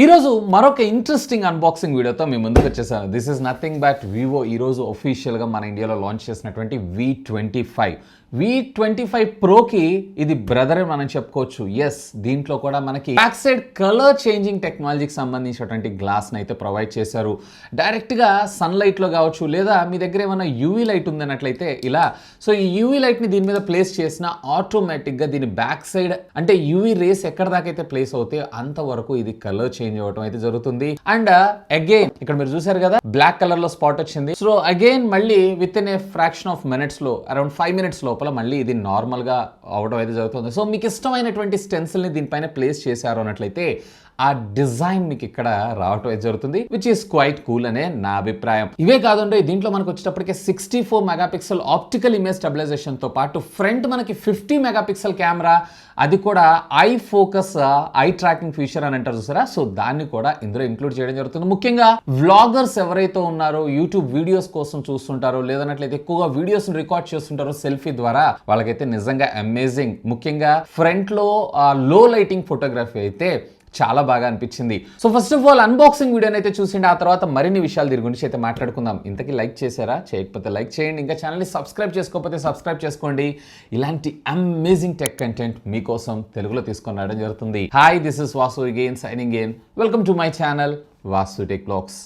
ఈ రోజు మరొక ఇంట్రెస్టింగ్ అన్బాక్సింగ్ వీడియోతో మీ ముందుకు వచ్చేసాను. This is nothing but Vivo ఈ రోజు ఒఫీషియల్గా మన ఇండియాలో లాంచ్ చేసినటువంటి V25 ప్రోకి ఇది బ్రదర్ మనం చెప్పుకోవచ్చు. ఎస్, దీంట్లో కూడా మనకి బ్యాక్ సైడ్ కలర్ చేంజింగ్ టెక్నాలజీకి సంబంధించినటువంటి గ్లాస్ని అయితే ప్రొవైడ్ చేశారు. డైరెక్ట్గా సన్లైట్లో కావచ్చు, లేదా మీ దగ్గర ఏమైనా యూవీ లైట్ ఉందన్నట్లయితే ఇలా. సో ఈ యూవీ లైట్ని దీని మీద ప్లేస్ చేసిన ఆటోమేటిక్గా దీని బ్యాక్ సైడ్ అంటే యూవీ రేస్ ఎక్కడ దాకా అయితే ప్లేస్ అవుతాయి అంతవరకు ఇది కలర్ చేంజ్ అవ్వడం అయితే జరుగుతుంది. అండ్ అగైన్ ఇక్కడ మీరు చూసారు కదా, బ్లాక్ కలర్ లో స్పాట్ వచ్చింది. సో అగైన్ మళ్ళీ with in a fraction of minutes లో, అరౌండ్ 5 minutes లోపల మళ్ళీ ఇది నార్మల్ గా అవడం అయితే జరుగుతుంది. సో మీకు ఇష్టమైనటువంటి స్టెన్సిల్ ని దీనిపైన ప్లేస్ చేశారు అన్నట్లయితే ఆ డిజైన్ మీకు ఇక్కడ రావటం అయితే జరుగుతుంది, విచ్ ఈస్ క్వైట్ కూల్ అనే నా అభిప్రాయం. ఇవే కాదండి, దీంట్లో మనకు వచ్చేటప్పటికే 64 మెగాపిక్సెల్ ఆప్టికల్ ఇమేజ్ స్టెబిలైజేషన్ తో పాటు ఫ్రంట్ మనకి 50 మెగాపిక్సెల్ కెమెరా, అది కూడా I focus I tracking feature అని అంటారు చూసారా. సో దాన్ని కూడా ఇందులో ఇంక్లూడ్ చేయడం జరుగుతుంది. ముఖ్యంగా వ్లాగర్స్ ఎవరైతే ఉన్నారో, యూట్యూబ్ వీడియోస్ కోసం చూస్తుంటారో, లేదన్నట్లయితే ఎక్కువగా వీడియోస్ రికార్డ్ చేస్తుంటారో సెల్ఫీ ద్వారా, వాళ్ళకైతే నిజంగా అమేజింగ్. ముఖ్యంగా ఫ్రంట్ లో లో లైటింగ్ ఫోటోగ్రఫీ అయితే చాలా బాగా అనిపించింది. So first of all unboxing వీడియోని అయితే చూసిండి, ఆ తర్వాత మరిన్ని విషయాలు దీని గురించి అయితే మాట్లాడుకుందాం. ఇంతకీ లైక్ చేశారా? చేయకపోతే లైక్ చేయండి. ఇంకా ఛానల్ని సబ్స్క్రైబ్ చేసుకోకపోతే సబ్స్క్రైబ్ చేసుకోండి. ఇలాంటి అమేజింగ్ టెక్ కంటెంట్ మీకోసం తెలుగులో తీసుకొని రావడం జరుగుతుంది. Hi, this is Vasu again signing in. Welcome to my channel Vasu tech vlogs.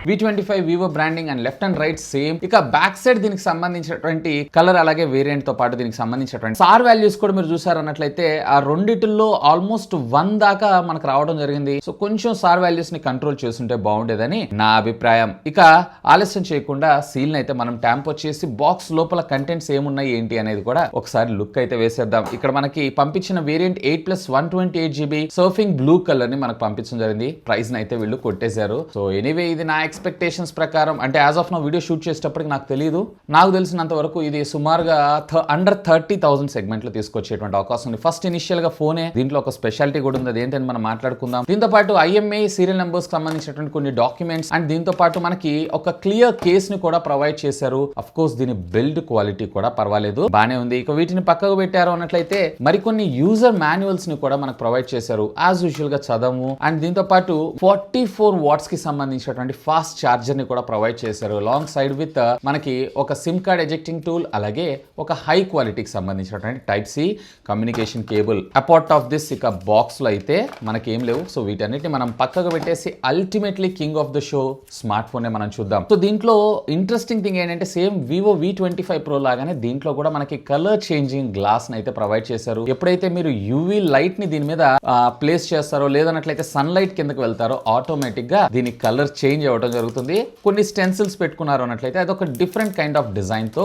V25 Vivo branding and left and right same. ఇక బ్యాక్ సైడ్ దీనికి సంబంధించినటువంటి కలర్ అలాగే వేరియంట్ తో పాటు దీనికి సంబంధించినటువంటి సార్ వాల్యూస్ కూడా మీరు చూసారు అన్నట్లయితే ఆ రెండిటిల్లో ఆల్మోస్ట్ 1 దాకా మనకు రావడం జరిగింది. సో కొంచెం సార్ వాల్యూస్ ని కంట్రోల్ చేస్తుంటే బాగుండేదని నా అభిప్రాయం. ఇక ఆలస్యం చేయకుండా సీల్ అయితే మనం ట్యాంపర్ చేసి బాక్స్ లోపల కంటెంట్స్ ఏమున్నాయి ఏంటి అనేది కూడా ఒకసారి లుక్ అయితే వేసేద్దాం. ఇక్కడ మనకి పంపించిన variant 8+128GB surfing blue colour ని మనకు పంపించడం జరిగింది. ప్రైస్ ని అయితే వీళ్ళు కొట్టేశారు. సో ఎనీవే ఇది నా ఎక్స్పెక్టేషన్స్ ప్రకారం, అంటే as of now video shoot చేసేటప్పటికి నాకు తెలియదు, నాకు తెలిసినంత వరకు ఇది సుమారుగా అండర్ 30,000 సెగ్మెంట్ లో తీసుకొచ్చేటువంటి అవకాశం ఉంది. ఫస్ట్ ఇనిషియల్ గా ఫోనే, దీంట్లో ఒక స్పెషాలిటీ కూడా ఉంది, అదేంటని మనం మాట్లాడుకుందాం. దీంతో పాటు IMEI సీరియల్ నెంబర్స్ సంబంధించినటువంటి కొన్ని డాక్యుమెంట్స్ అండ్ దీంతో పాటు మనకి ఒక క్లియర్ కేస్ ని కూడా ప్రొవైడ్ చేశారు. అఫ్ కోర్స్ దీని బిల్డ్ క్వాలిటీ కూడా పర్వాలేదు, బానే ఉంది. ఇక వీటిని పక్కకు పెట్టారు అన్నట్లయితే మరికొన్ని యూజర్ మాన్యువల్స్ ని కూడా మనకు ప్రొవైడ్ చేశారు. యాజ్ యూజువల్ గా చదవము. అండ్ దీంతో పాటు 44 వాట్స్ కి సంబంధించినటువంటి ఫాస్ట్ చార్జర్ ని కూడా ప్రొవైడ్ చేశారు. లాంగ్ సైడ్ విత్ మనకి ఒక సిమ్ కార్డ్ ఎజెక్టింగ్ టూల్, అలాగే ఒక హై క్వాలిటీకి సంబంధించినటువంటి type C communication cable. Apart of this ఇక బాక్స్ లో అయితే మనకి ఏం లేవు. సో వీటన్నిటిని మనం పక్కకు పెట్టేసి ultimately king of the show smart phone మనం చూద్దాం. సో దీంట్లో ఇంట్రెస్టింగ్ థింగ్ ఏంటంటే సేమ్ వివో V25 ప్రో లాగానే దీంట్లో కూడా మనకి కలర్ చేంజింగ్ గ్లాస్ ని అయితే ప్రొవైడ్ చేశారు. ఎప్పుడైతే మీరు యూవీ లైట్ ని దీని మీద ప్లేస్ చేస్తారో, లేదన్నట్లయితే సన్ లైట్ కిందకి వెళ్తారో, ఆటోమేటిక్ గా దీని కలర్ చేంజ్ అవ్వడం జరుగుతుంది. కొన్ని స్టెన్సిల్స్ పెట్టుకున్నారు అన్నట్లయితే అదొక డిఫరెంట్ కైండ్ ఆఫ్ డిజైన్ తో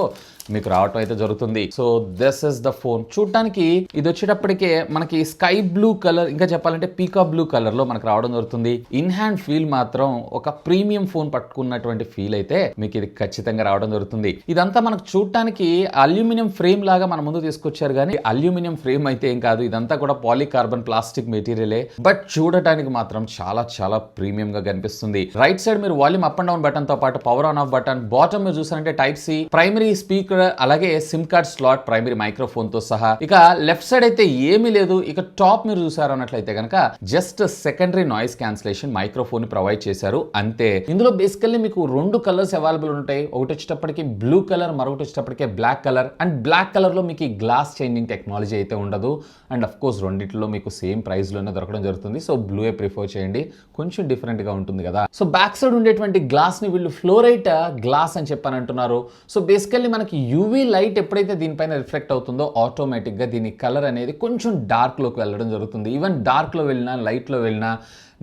మీకు రావటం అయితే జరుగుతుంది. So this is the phone. చూడటానికి ఇది వచ్చేటప్పటికే మనకి స్కై బ్లూ కలర్, ఇంకా చెప్పాలంటే పీకా బ్లూ కలర్ లో మనకు రావడం జరుగుతుంది. ఇన్ హ్యాండ్ ఫీల్ మాత్రం ఒక ప్రీమియం ఫోన్ పట్టుకున్నటువంటి ఫీల్ అయితే మీకు ఇది ఖచ్చితంగా రావడం జరుగుతుంది. ఇదంతా మనకు చూడటానికి అల్యూమినియం ఫ్రేమ్ లాగా మన ముందు తీసుకొచ్చారు, కానీ అల్యూమినియం ఫ్రేమ్ అయితే ఏం కాదు. ఇదంతా కూడా పాలికార్బన్ ప్లాస్టిక్ మెటీరియలే, బట్ చూడటానికి మాత్రం చాలా చాలా ప్రీమియం గా కనిపిస్తుంది. రైట్ సైడ్ మీరు volume up and down button తో పాటు power on off button, bottom మీరు చూసారంటే టైప్ సి, ప్రైమరీ స్పీకర్, అలాగే SIM card slot, primary microphone తో సహా. ఇక లెఫ్ట్ సైడ్ అయితే ఏమీ లేదు. ఇక టాప్ మీరు చూసారు అన్నట్లయితే కనుక just secondary noise cancellation microphone ని ప్రొవైడ్ చేశారు అంతే. ఇందులో బేసికల్లీ మీకు 2 కలర్స్ అవైలబుల్ ఉంటాయి. ఒకటి వచ్చేటప్పటికి బ్లూ కలర్, మరొకటి వచ్చేటప్పటికే black colour. And black colour లో మీకు ఈ గ్లాస్ చేంజింగ్ టెక్నాలజీ అయితే ఉండదు. అండ్ అఫ్ కోర్స్ రెండిట్లో మీకు సేమ్ ప్రైస్ లోనే దొరకడం జరుగుతుంది. సో బ్లూ ఏ ప్రిఫర్ చేయండి, కొంచెం డిఫరెంట్ గా ఉంటుంది కదా. సో బ్యాక్ సైడ్ ఉండేటువంటి గ్లాస్ ని వీళ్ళు ఫ్లోరైట్ గ్లాస్ అని చెప్పని అంటున్నారు. సో బేసికల్లీ మనకి యూవీ లైట్ ఎప్పుడైతే దీనిపైన రిఫ్లెక్ట్ అవుతుందో ఆటోమేటిక్ గా దీని కలర్ అనేది కొంచెం డార్క్ లోకి వెళ్ళడం జరుగుతుంది. ఈవెన్ డార్క్ లో వెళ్ళినా, లైట్ లో వెళ్ళినా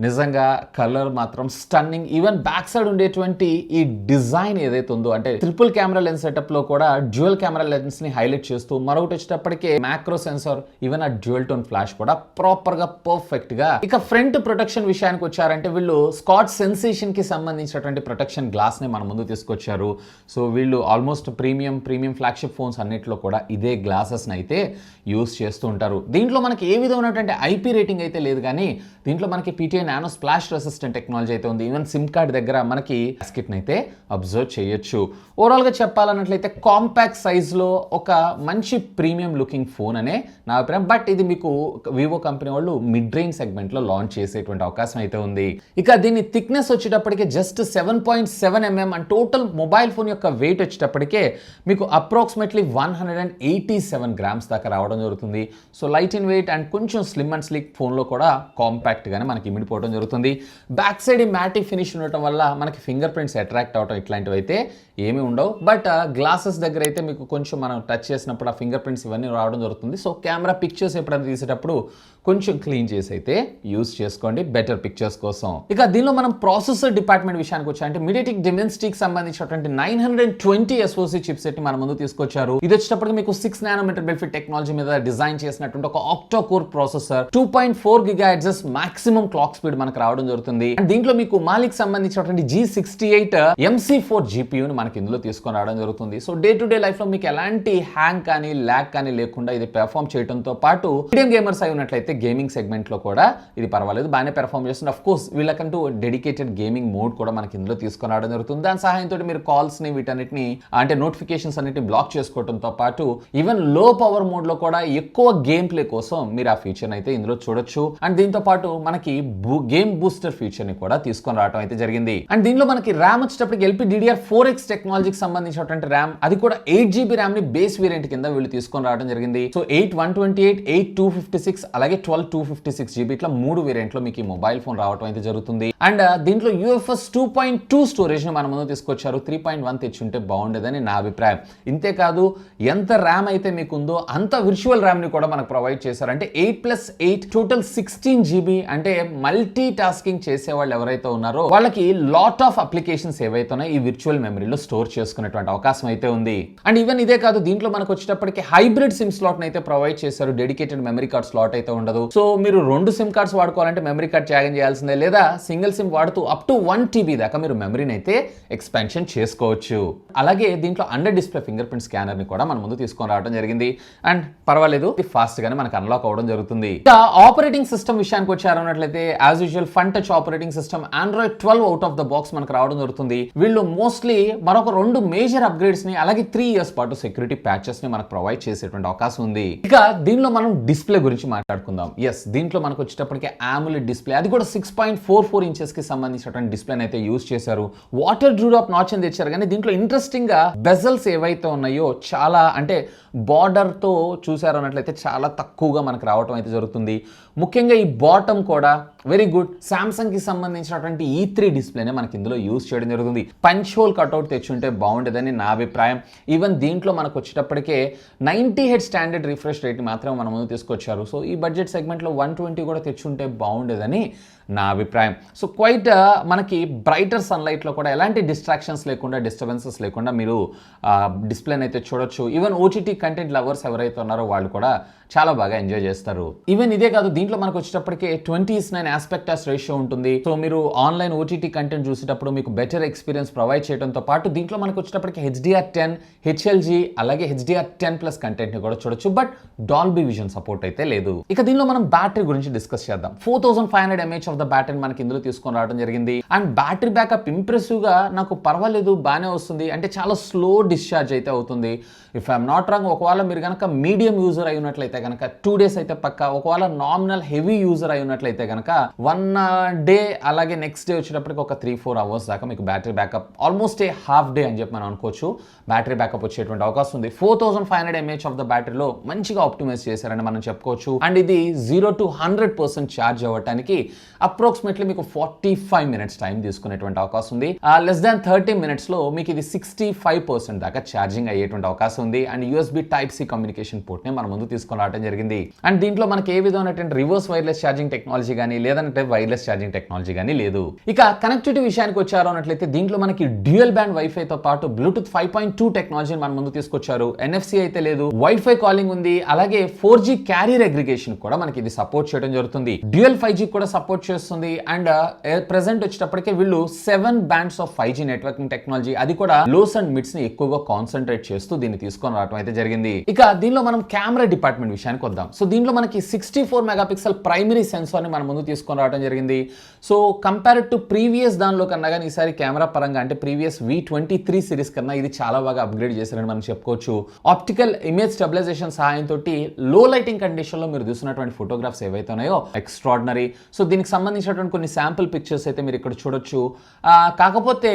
నిజంగా కలర్ మాత్రం స్టన్నింగ్. ఈవెన్ బ్యాక్ సైడ్ ఉండేటువంటి ఈ డిజైన్ ఏదైతే ఉందో, అంటే ట్రిపుల్ కెమెరా లెన్స్ సెటప్ లో కూడా డ్యూయల్ కెమెరా లెన్స్ ని హైలైట్ చేస్తూ, మరొకటి వచ్చేటప్పటికే మ్యాక్రో సెన్సార్, ఈవెన్ ఆ డ్యూయల్ టోన్ ఫ్లాష్ కూడా ప్రాపర్ గా పర్ఫెక్ట్ గా. ఇక ఫ్రంట్ ప్రొటెక్షన్ విషయానికి వచ్చారంటే వీళ్ళు స్కాచ్ సెన్సేషన్ కి సంబంధించినటువంటి ప్రొటెక్షన్ గ్లాస్ ని మన ముందు తీసుకొచ్చారు. సో వీళ్ళు ఆల్మోస్ట్ ప్రీమియం ఫ్లాగ్షిప్ ఫోన్స్ అన్నిట్లో కూడా ఇదే గ్లాసెస్ ని అయితే యూస్ చేస్తూ ఉంటారు. దీంట్లో మనకి ఏ విధమైనటువంటి IP రేటింగ్ అయితే లేదు, కానీ దీంట్లో మనకి PTI nano splash resistant technology అయితే ఉంది. ఈవెన్ సిమ్ కార్డ్ దగ్గర మనకి గ్యాస్కెట్ అయితే అబ్జర్వ్ చేయొచ్చు. ఓవరాల్ గా చెప్పాలన్నట్లయితే కాంపాక్ట్ సైజ్ లో ఒక మంచి ప్రీమియం లుకింగ్ ఫోన్ అనే నా అభిప్రాయం. బట్ ఇది మీకు వివో కంపెనీ వాళ్ళు మిడ్ రేంజ్ సెగ్మెంట్ లో లాంచ్ చేసేటువంటి అవకాశం అయితే ఉంది. ఇక దీని థిక్నెస్ వచ్చేటప్పటికే just 7.7 mm and total mobile phone యొక్క వెయిట్ వచ్చేటప్పటికే మీకు అప్రాక్సిమేట్లీ 187 గ్రామ్స్ దాకా రావడం జరుగుతుంది. So light in weight and కొంచెం స్లిమ్ అండ్ స్లిక్ ఫోన్లో కూడా కాంపాక్ట్ గానే మనకి ఇమిడిపోవడం జరుగుతుంది. బ్యాక్ సైడ్ ఈ మ్యాటిక్ ఫినిష్ ఉండటం వల్ల మనకి ఫింగర్ ప్రింట్స్ అట్రాక్ట్ అవడం ఇట్లాంటివి అయితే ఏమీ ఉండవు. బట్ గ్లాసెస్ దగ్గర అయితే మీకు కొంచెం మనం టచ్ చేసినప్పుడు ఆ ఫింగర్ ప్రింట్స్ ఇవన్నీ రావడం జరుగుతుంది. సో కెమెరా పిక్చర్స్ ఎప్పుడైనా తీసేటప్పుడు కొంచెం క్లీన్ చేసి అయితే యూస్ చేసుకోండి బెటర్ పిక్చర్స్ కోసం. ఇక దీనిలో మనం ప్రాసెసర్ డిపార్ట్మెంట్ విషయానికి వచ్చాయంటే మీడియాటెక్ డిమెన్సిటీకి సంబంధించినటువంటి 920 SoC చిప్ సెట్ ని మన ముందు తీసుకొచ్చారు. ఇది వచ్చేటప్పటికి మీకు 6 nm బెనిఫిట్ టెక్నాలజీ మీద డిజైన్ చేసినటువంటి ఒక octa core processor, 2.4 GHz maximum clock speed మనకు రావడం జరుగుతుంది. అండ్ దీంట్లో మీకు మాలిక్ సంబంధించినటువంటి G68 MC4 GPU ని మనకి ఇందులో తీసుకొని రావడం జరుగుతుంది. So day to day life లో మీకు ఎలాంటి హ్యాంగ్ కానీ ల్యాగ్ కానీ లేకుండా ఇది పెర్ఫార్మ్ చేయడంతో పాటు మీడియం గేమర్స్ అయి ఉన్నట్లయితే గేమింగ్ సెగ్మెంట్ లో కూడా ఇది పర్వాలేదు, బాగానే పెర్ఫార్మ్ చేస్తుంది. అఫ్ కోర్స్ వీళ్ళకంటూ డెడికేటెడ్ గేమింగ్ మోడ్ కూడా మనకి ఇందులో తీసుకొని రావడం జరుగుతుంది. దాని సహాయంతో మీరు కాల్స్ ని వీటన్నిటిని అంటే నోటిఫికేషన్స్ అన్నిటిని బ్లాక్ చేసుకోవడంతో పాటు ఈవెన్ లో పవర్ మోడ్ లో కూడా ఎక్కువ గేమ్ ప్లే కోసం మీరు ఆ ఫీచర్ అయితే ఇందులో చూడొచ్చు. అండ్ దీంతో పాటు మనకి గేమ్ బూస్టర్ ఫీచర్ ని కూడా తీసుకొని రావడం అయితే జరిగింది. అండ్ దీనిలో మనకి ర్యామ్ వచ్చేటప్పటికి LPDDR4X టెక్నాలజీకి సంబంధించినటువంటి ర్యామ్, అది కూడా 8GB ర్యామ్ ని బేస్ వేరియంట్ కింద వీళ్ళు తీసుకొని రావడం జరిగింది. సో 8 128, 8 256 అలాగే 12 256GB ఇట్లా 3 వేరియంట్ లో మీకు ఈ మొబైల్ ఫోన్ రావడం అయితే జరుగుతుంది. అండ్ దీంట్లో UFS 2.2 స్టోరేజ్ ని మన ముందు తీసుకొచ్చారు. 3.1 తెచ్చి ఉంటే బాగుండేదని నా అభిప్రాయం. ఇంతేకాదు ఎంత ర్యామ్ అయితే మీకు ఉందో అంత విర్చువల్ ర్యామ్ ని కూడా మనకు ప్రొవైడ్ చేశారు. అంటే 8+8 టోటల్ 16GB. అంటే మల్టీ టాస్కింగ్ చేసే వాళ్ళు ఎవరైతే ఉన్నారో వాళ్ళకి లాట్ ఆఫ్ అప్లికేషన్స్ ఏవైతే ఉన్నాయో ఈ విర్చువల్ మెమరీలో స్టోర్ చేసుకునేటువంటి అవకాశం అయితే ఉంది. అండ్ ఈవెన్ ఇదే కాదు, దీంట్లో మనకు వచ్చేటప్పటికి హైబ్రిడ్ సిమ్ స్లాట్ అయితే ప్రొవైడ్ చేశారు. డెడికేటెడ్ మెమరీ కార్డ్ స్లాట్ అయితే ఉండదు. సో మీరు 2 సిమ్ కార్డ్స్ వాడుకోవాలంటే మెమరీ కార్డ్ త్యాగం చేయాల్సిందే, లేదా సింగిల్ సిమ్ వాడుతూ అప్ టు 1 TB దాకా మీరు మెమరీని అయితే ఎక్స్పాన్షన్ చేసుకోవచ్చు. అలాగే దీంట్లో under display finger print scanner ని కూడా మన ముందు తీసుకొని రావడం జరిగింది. అండ్ పర్వాలేదు, ఫాస్ట్ గానే మనకు అన్లాక్ అవ్వడం జరుగుతుంది. ఇక ఆపరేటింగ్ సిస్టమ్ విషయానికి వచ్చారన్నట్లయితే as usual Funtouch operating system Android 12 out of the box మనకు రావడం జరుగుతుంది. వీళ్ళు మోస్ట్లీ మరొక 2 మేజర్ అప్గ్రేడ్స్ ని అలాగే 3 years పాటు సెక్యూరిటీ ప్యాచెస్ ని మనకు ప్రొవైడ్ చేసేటువంటి అవకాశం ఉంది. ఇక దీనిలో మనం డిస్ప్లే గురించి మాట్లాడుకుందాం. ఎస్, దీంట్లో మనకు వచ్చేటప్పటికి AMOLED డిస్ప్లే, అది కూడా 6.44 inches కి సంబంధించినటువంటి డిస్ప్లే అయితే యూస్ చేశారు. వాటర్ డ్రాప్ నాచ్ అని తెచ్చారు, కానీ దీంట్లో ఇంట్రెస్టింగ్ గా బెజల్స్ ఏవైతే ఉన్నాయో చాలా అంటే బార్డర్ తో చూసారు అన్నట్లయితే చాలా తక్కువగా మనకు రావడం అయితే జరుగుతుంది. ముఖ్యంగా ఈ బాటమ్ కూడా వెరీ గుడ్. సామ్సంగ్ కి సంబంధించినటువంటి E3 డిస్ప్లేనే మనకి ఇందులో యూస్ చేయడం జరుగుతుంది. పంచ్ హోల్ కట్అవుట్ తెచ్చుంటే బాగుండేదని నా అభిప్రాయం. ఈవెన్ దీంట్లో మనకు వచ్చేటప్పటికే 90Hz స్టాండర్డ్ రిఫ్రెష్ రేట్ మాత్రం మన ముందు తీసుకొచ్చారు. సో ఈ బడ్జెట్ సెగ్మెంట్ లో 120 కూడా తెచ్చుంటే బాగుండేదని నా అభిప్రాయం. సో క్వైట్ మనకి బ్రైటర్ సన్లైట్ లో కూడా ఎలాంటి డిస్ట్రాక్షన్స్ లేకుండా డిస్టర్బెన్సెస్ లేకుండా మీరు డిస్ప్లేని అయితే చూడొచ్చు. ఈవెన్ OTT కంటెంట్ లవర్స్ ఎవరైతే ఉన్నారో వాళ్ళు కూడా చాలా బాగా ఎంజాయ్ చేస్తారు. ఈవెన్ ఇదే కాదు, దీంట్లో మనకు వచ్చేటప్పటికే 20:9 ఆస్పెక్ట్ రేషియో ఉంటుంది. సో మీరు ఆన్లైన్ OTT కంటెంట్ చూసేటప్పుడు మీకు బెటర్ ఎక్స్పీరియన్స్ ప్రొవైడ్ చేయడంతో పాటు దీంట్లో మనకు వచ్చేటప్పటికి HDR10, HLG అలాగే HDR10+ కంటెంట్ ని కూడా చూడొచ్చు. బట్ డాల్బీ విజన్ సపోర్ట్ అయితే లేదు. ఇక దీనిలో మనం బ్యాటరీ గురించి డిస్కస్ చేద్దాం. 4500 mAh ఆఫ్ ద బ్యాటరీ మనకి ఇందులో తీసుకొని రావడం జరిగింది. అండ్ బ్యాటరీ బ్యాకప్ ఇంప్రెసివ్ గా నాకు పర్వాలేదు, బాగానే వస్తుంది. అంటే చాలా స్లో డిశ్చార్జ్ అయితే అవుతుంది. ఇఫ్ ఐఎమ్ నాట్ రాంగ్, ఒకవేళ మీరు కనుక మీడియం యూజర్ అయి ఉన్నట్లయితే కనుక 2 days అయితే పక్క, ఒకవేళ నామినల్ హెవీ యూజర్ అయి ఉన్నట్లయితే కనుక 1 day అలాగే నెక్స్ట్ డే వచ్చేటప్పటికి ఒక 3-4 hours దాకా మీకు బ్యాటరీ బ్యాకప్ ఆల్మోస్ట్ ఏ హాఫ్ డే అని చెప్పి మనం అనుకోవచ్చు బ్యాటరీ బ్యాకప్ వచ్చేటువంటి అవకాశం ఉంది. 4500 mAh ఆఫ్ ద బ్యాటరీలో మంచిగా ఆప్టిమైజ్ చేశారని మనం చెప్పుకోవచ్చు. అండ్ ఇది 0 to 100% ఛార్జ్ అవ్వడానికి అప్రాక్సిమేట్లీ మీకు 45 minutes టైం తీసుకునేటువంటి అవకాశం ఉంది. లెస్ దాన్ 30 minutes లో మీకు ఇది 65% దాకా ఛార్జింగ్ అయ్యేటువంటి అవకాశం ఉంది. And USB Type-C communication port ని మన ముందు తీసుకొని రావడం జరిగింది. అండ్ దీంట్లో మనకి ఏ విధమైనటువంటి రివర్స్ వైర్లెస్ ఛార్జింగ్ టెక్నాలజీ కానీ లేదంటే వైర్లెస్ ఛార్జింగ్ టెక్నాలజీ కానీ లేదు. ఇక కనెక్టివిటీ విషయానికి వచ్చారు అన్నట్లయితే దీంట్లో మనకి డ్యూయల్ బ్యాండ్ వైఫై తో పాటు బ్లూటూత్ 5.2 టెక్నాలజీని మన ముందు తీసుకొచ్చారు. NFC అయితే లేదు, వైఫై కాలింగ్ ఉంది. అలాగే 4G క్యారియర్ అగ్రిగేషన్ కూడా మనకి ఇది సపోర్ట్ చేయడం జరుగుతుంది. డ్యూయల్ 5G కూడా సపోర్ట్ చేస్తుంది. అండ్ ప్రెసెంట్ వచ్చేటప్పటికే వీళ్ళు 7 bands of 5G networking technology, అది కూడా లోస్ అండ్ మిడ్స్ ని ఎక్కువగా కాన్సన్ట్రేట్ చేస్తూ దీన్ని తీసుకొని రావడం అయితే జరిగింది. ఇక దీనిలో మనం కెమెరా డిపార్ట్మెంట్ విషయానికి వద్దాం. సో దీనిలో మనకి 64 మెగాపిక్సెల్ ప్రైమరీ సెన్సార్ ని మన ముందు తీసుకొని రావడం జరిగింది. సో కంపేర్ టు ప్రీవియస్ దానిలో కన్నా కానీ ఈసారి కెమెరా పరంగా అంటే ప్రీవియస్ V23 సిరీస్ కన్నా ఇది చాలా బాగా అప్గ్రేడ్ చేశారని మనం చెప్పుకోవచ్చు. ఆప్టికల్ ఇమేజ్ స్టెబిలైజేషన్ సహాయంతో లో లైటింగ్ కండిషన్ లో మీరు చూసినటువంటి ఫోటోగ్రాఫ్స్ ఏవైతే ఉన్నాయో ఎక్స్ట్రాడినరీ. సో దీనికి సంబంధించినటువంటి కొన్ని శాంపుల్ పిక్చర్స్ అయితే మీరు ఇక్కడ చూడొచ్చు. కాకపోతే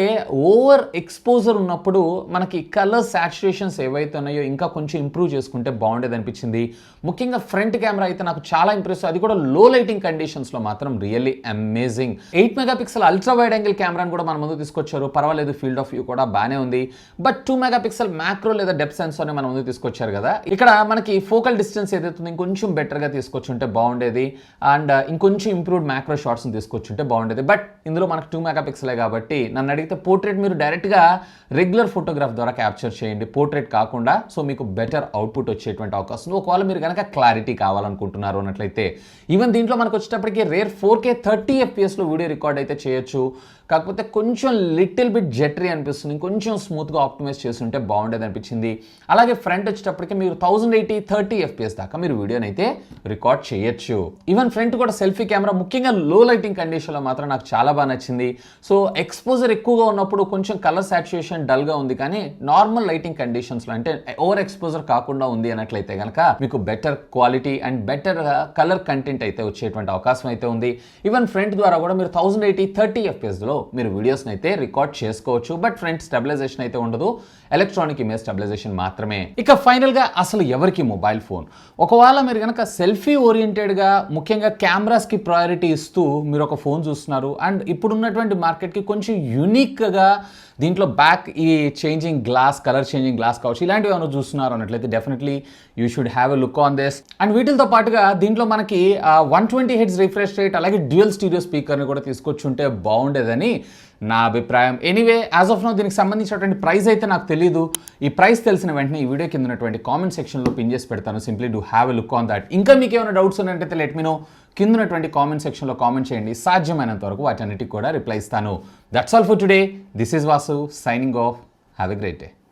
ఓవర్ ఎక్స్పోజర్ ఉన్నప్పుడు మనకి కలర్ సాచురేషన్స్ ఏవైతే ఉన్నాయో ఇంకా కొంచెం ఇంప్రూవ్ చేసుకుంటే బాగుండేది అనిపించింది. ముఖ్యంగా ఫ్రంట్ కెమెరా అయితే నాకు చాలా ఇంప్రెస్, అది కూడా లో లైటింగ్ కండిషన్స్ లో మాత్రం really amazing. 8 megapixel ultra wide angle కెమెరాను కూడా మన ముందు తీసుకొచ్చారు. పర్వాలేదు, ఫీల్డ్ ఆఫ్ వ్యూ కూడా బాగానే ఉంది. బట్ 2 మెగాపిక్సెల్ మ్యాక్రో లేదా డెప్త్ సెన్సార్ ని మన ముందు తీసుకొచ్చారు కదా. ఇక్కడ మనకి ఫోకల్ డిస్టెన్స్ ఏదైతే ఇంకొంచెం బెటర్ గా తీసుకొచ్చుంటే బాగుండేది. అండ్ ఇంకొంచెం ఇంప్రూవ్డ్ మ్యాక్రో షాట్స్ ని తీసుకొచ్చుంటే బాగుండేది. బట్ ఇందులో మనకు 2 మెగాపిక్సెలే కాబట్టి నన్ను అడిగితే పోర్ట్రేట్ మీరు డైరెక్ట్ గా రెగ్యులర్ ఫోటోగ్రాఫ్ ద్వారా క్యాప్చర్ చేయండి, పోర్ట్రేట్ కాకుండా. సో మీకు బెటర్ అవుట్పుట్ వచ్చేటువంటి అవకాశం ఉంది, ఒకవేళ మీరు కనుక క్లారిటీ కావాలనుకుంటున్నారు అన్నట్లయితే. ఈవెన్ దీంట్లో మనకు వచ్చేటప్పటికి రేర్ 4K 30 FPS లో వీడియో రికార్డ్ అయితే చేయొచ్చు. కాకపోతే కొంచెం లిటిల్ బిట్ జెటరీ అనిపిస్తుంది, కొంచెం స్మూత్గా ఆప్టిమైజ్ చేస్తుంటే బాగుండేది అనిపించింది. అలాగే ఫ్రంట్ వచ్చేటప్పటికి మీరు 1080 30 FPS దాకా మీరు వీడియోని అయితే రికార్డ్ చేయొచ్చు. ఈవెన్ ఫ్రంట్ కూడా సెల్ఫీ కెమెరా ముఖ్యంగా లో లైటింగ్ కండిషన్లో మాత్రం నాకు చాలా బాగా నచ్చింది. సో ఎక్స్పోజర్ ఎక్కువగా ఉన్నప్పుడు కొంచెం కలర్ సాచురేషన్ డల్గా ఉంది, కానీ నార్మల్ లైటింగ్ కండిషన్స్లో అంటే ఓవర్ ఎక్స్పోజర్ కాకుండా ఉంది అన్నట్లయితే కనుక మీకు better quality and better colour content అయితే వచ్చేటువంటి అవకాశం అయితే ఉంది. ఈవెన్ ఫ్రంట్ ద్వారా కూడా మీరు 1080 30 FPS లో మీరు వీడియోస్ని అయితే రికార్డ్ చేసుకోవచ్చు. బట్ ఫ్రంట్ స్టెబిలైజేషన్ అయితే ఉండదు, ఎలక్ట్రానిక్ ఇమేజ్ స్టెబిలైజేషన్ మాత్రమే. ఇక ఫైనల్గా అసలు ఎవరికి మొబైల్ ఫోన్? ఒకవేళ మీరు కనుక సెల్ఫీ ఓరియంటెడ్గా ముఖ్యంగా కెమెరాస్కి ప్రయారిటీ ఇస్తూ మీరు ఒక ఫోన్ చూస్తున్నారు అండ్ ఇప్పుడున్నటువంటి మార్కెట్కి కొంచెం యూనిక్గా దీంట్లో బ్యాక్ ఈ changing glass, colour changing glass కావచ్చు, ఇలాంటివి ఏమైనా చూస్తున్నారు అన్నట్లయితే definitely you should have a look on this. And వీటితో పాటుగా దీంట్లో మనకి 120 Hz రిఫ్రెష్ రేట్ అలాగే డ్యూయల్ స్టీరియో స్పీకర్ని కూడా తీసుకొచ్చుంటే బాగుండేదని నా అభిప్రాయం. ఎనీవే, యాజ్ ఆఫ్ నౌ దీనికి సంబంధించినటువంటి ప్రైస్ అయితే నాకు తెలియదు. ఈ ప్రైస్ తెలిసిన వెంటనే ఈ వీడియో కింద ఉన్నటువంటి కామెంట్ సెక్షన్లో పిన్ చేసి పెడతాను. Simply do have a look on that. ఇంకా మీకు ఏమైనా డౌట్స్ ఉన్నట్టయితే లెట్ మీ నో, కింద ఉన్నటువంటి కామెంట్ సెక్షన్లో కామెంట్ చేయండి. సాధ్యమైనంత వరకు వాటన్నిటికి కూడా రిప్లై ఇస్తాను. That's all for today. This is Vasu signing off. Have a great day.